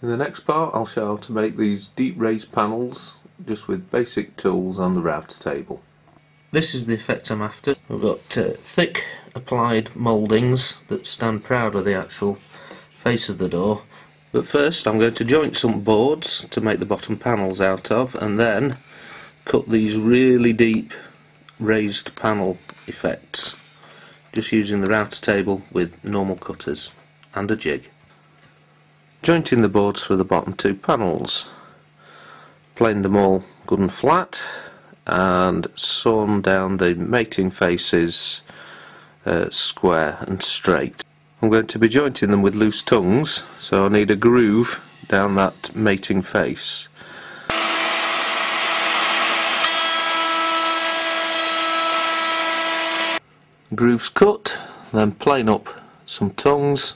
In the next part I'll show how to make these deep raised panels just with basic tools on the router table. This is the effect I'm after. We've got thick applied mouldings that stand proud of the actual face of the door. But first I'm going to joint some boards to make the bottom panels out of, and then cut these really deep raised panel effects just using the router table with normal cutters and a jig. Jointing the boards for the bottom two panels, planed them all good and flat and sawn down the mating faces square and straight. I'm going to be jointing them with loose tongues, so I need a groove down that mating face. Grooves cut, then plane up some tongues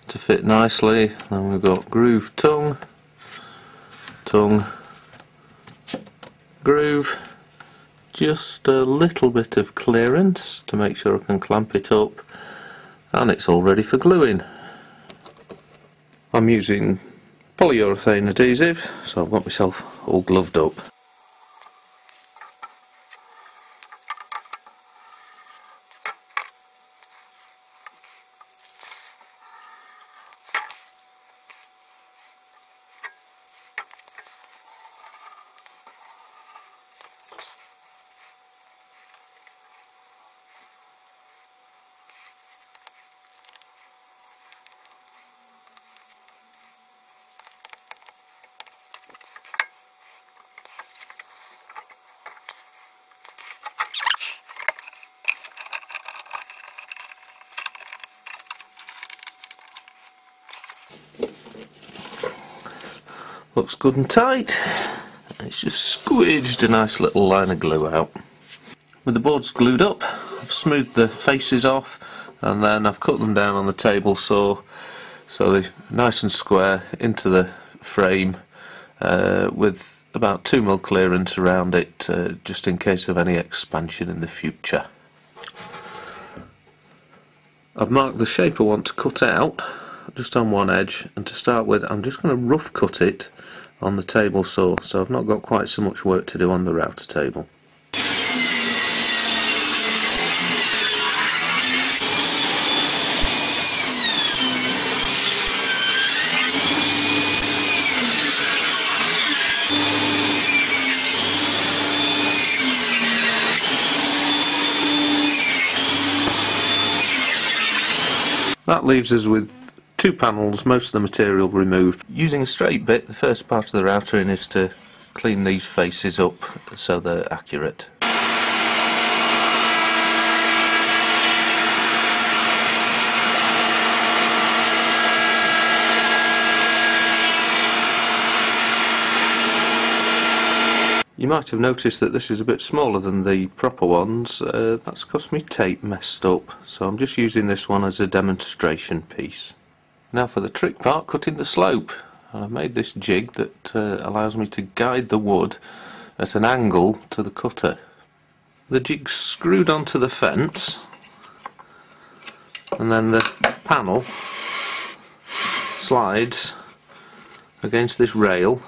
to fit nicely. Then we've got groove, tongue, tongue, groove. Just a little bit of clearance to make sure I can clamp it up, and it's all ready for gluing. I'm using polyurethane adhesive, so I've got myself all gloved up. Looks good and tight. It's just squidged a nice little line of glue out. With the boards glued up, I've smoothed the faces off, and then I've cut them down on the table saw so they're nice and square into the frame, with about 2mm clearance around it, just in case of any expansion in the future. I've marked the shape I want to cut out just on one edge, and to start with I'm just going to rough cut it on the table saw, so I've not got quite so much work to do on the router table. That leaves us with two panels, most of the material removed. Using a straight bit, the first part of the routering is to clean these faces up so they're accurate. You might have noticed that this is a bit smaller than the proper ones. That's because my tape messed up, so I'm just using this one as a demonstration piece. Now for the trick part, cutting the slope. And I've made this jig that allows me to guide the wood at an angle to the cutter. The jig's screwed onto the fence, and then the panel slides against this rail,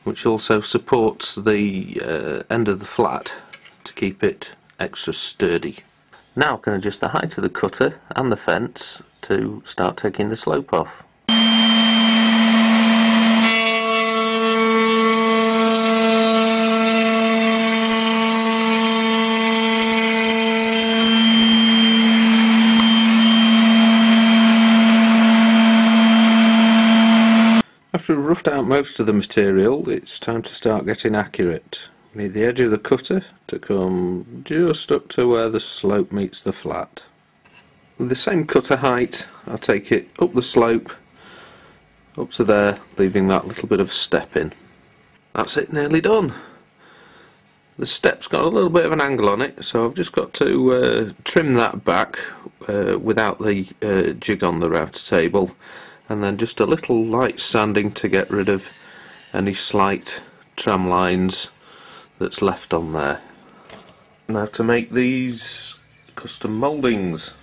which also supports the end of the flat to keep it extra sturdy. Now I can adjust the height of the cutter and the fence to start taking the slope off. After we've roughed out most of the material, it's time to start getting accurate. We need the edge of the cutter to come just up to where the slope meets the flat. With the same cutter height, I'll take it up the slope, up to there, leaving that little bit of a step in. That's it, nearly done. The step's got a little bit of an angle on it, so I've just got to trim that back without the jig on the router table, and then just a little light sanding to get rid of any slight tram lines that's left on there. Now to make these custom mouldings.